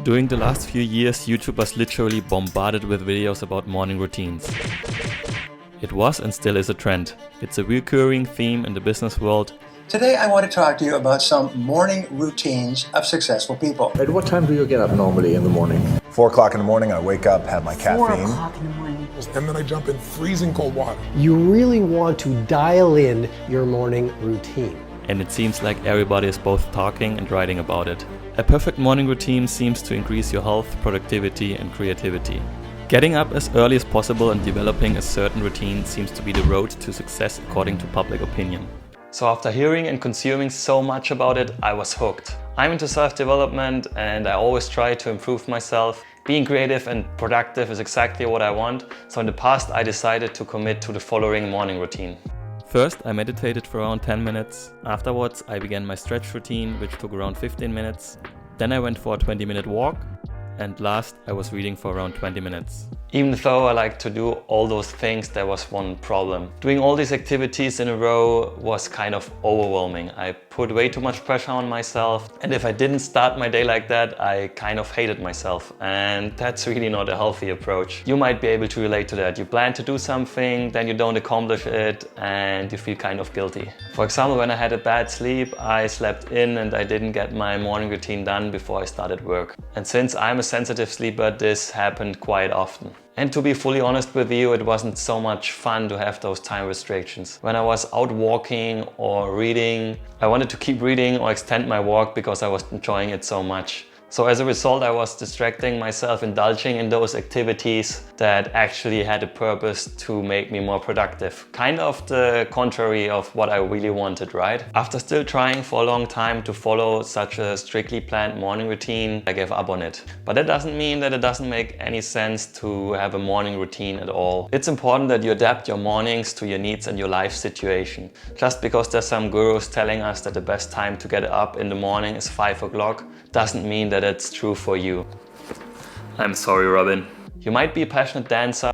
During the last few years, YouTube was literally bombarded with videos about morning routines. It was and still is a trend. It's a recurring theme in the business world. Today I want to talk to you about some morning routines of successful people. At what time do you get up normally in the morning? 4 o'clock in the morning, I wake up, have my caffeine. 4 o'clock in the morning. And then I jump in freezing cold water. You really want to dial in your morning routine. And it seems like everybody is both talking and writing about it. A perfect morning routine seems to increase your health, productivity and creativity. Getting up as early as possible and developing a certain routine seems to be the road to success according to public opinion. So after hearing and consuming so much about it, I was hooked. I'm into self-development and I always try to improve myself. Being creative and productive is exactly what I want. So in the past I decided to commit to the following morning routine. First, I meditated for around 10 minutes. Afterwards, I began my stretch routine, which took around 15 minutes. Then I went for a 20-minute walk. And last, I was reading for around 20 minutes. Even though I like to do all those things, there was one problem. Doing all these activities in a row was kind of overwhelming. I put way too much pressure on myself. And if I didn't start my day like that, I kind of hated myself. And that's really not a healthy approach. You might be able to relate to that. You plan to do something, then you don't accomplish it, and you feel kind of guilty. For example, when I had a bad sleep, I slept in and I didn't get my morning routine done before I started work. And since I'm a sensitive sleeper, this happened quite often. And to be fully honest with you, it wasn't so much fun to have those time restrictions. When I was out walking or reading, I wanted to keep reading or extend my walk because I was enjoying it so much. So as a result, I was distracting myself, indulging in those activities that actually had a purpose to make me more productive. Kind of the contrary of what I really wanted, right? After still trying for a long time to follow such a strictly planned morning routine, I gave up on it. But that doesn't mean that it doesn't make any sense to have a morning routine at all. It's important that you adapt your mornings to your needs and your life situation. Just because there's some gurus telling us that the best time to get up in the morning is 5 o'clock doesn't mean that it's true for you. I'm sorry, Robin. You might be a passionate dancer,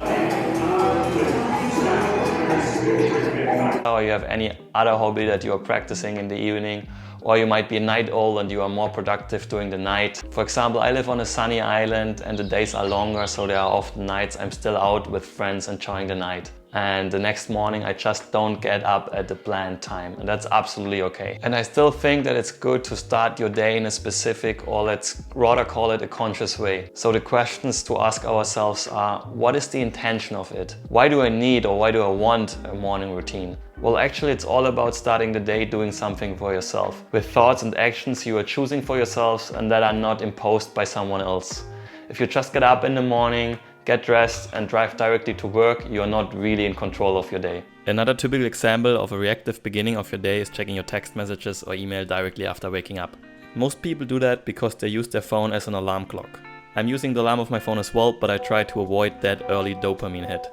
or you have any other hobby that you are practicing in the evening, or you might be a night owl and you are more productive during the night. For example, I live on a sunny island and the days are longer, so there are often nights I'm still out with friends enjoying the night. And the next morning I just don't get up at the planned time, and that's absolutely okay. And I still think that it's good to start your day in a specific, or let's rather call it a conscious way. So the questions to ask ourselves are, what is the intention of it? Why do I need or why do I want a morning routine? Well, actually it's all about starting the day doing something for yourself, with thoughts and actions you are choosing for yourselves and that are not imposed by someone else. If you just get up in the morning, get dressed and drive directly to work, you're not really in control of your day. Another typical example of a reactive beginning of your day is checking your text messages or email directly after waking up. Most people do that because they use their phone as an alarm clock. I'm using the alarm of my phone as well, but I try to avoid that early dopamine hit.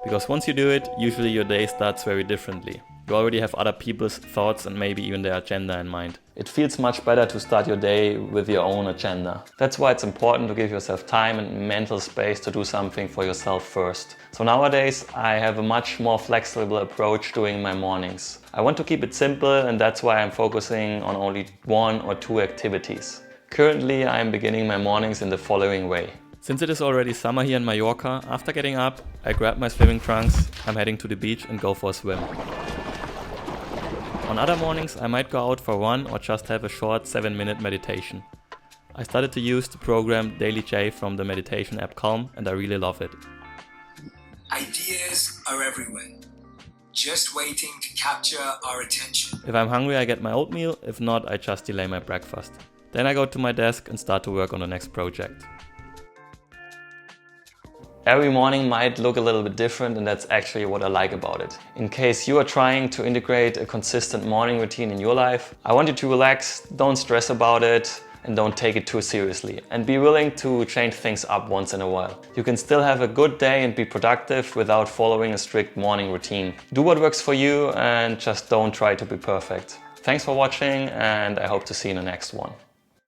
Because once you do it, usually your day starts very differently. You already have other people's thoughts and maybe even their agenda in mind. It feels much better to start your day with your own agenda. That's why it's important to give yourself time and mental space to do something for yourself first. So nowadays I have a much more flexible approach during my mornings. I want to keep it simple, and that's why I'm focusing on only 1 or 2 activities. Currently I am beginning my mornings in the following way. Since it is already summer here in Mallorca, after getting up, I grab my swimming trunks, I'm heading to the beach and go for a swim. On other mornings I might go out for a run or just have a short 7-minute meditation. I started to use the program Daily J from the meditation app Calm, and I really love it. Ideas are everywhere, just waiting to capture our attention. If I'm hungry I get my oatmeal, if not I just delay my breakfast. Then I go to my desk and start to work on the next project. Every morning might look a little bit different, and that's actually what I like about it. In case you are trying to integrate a consistent morning routine in your life, I want you to relax, don't stress about it, and don't take it too seriously. And be willing to change things up once in a while. You can still have a good day and be productive without following a strict morning routine. Do what works for you and just don't try to be perfect. Thanks for watching, and I hope to see you in the next one.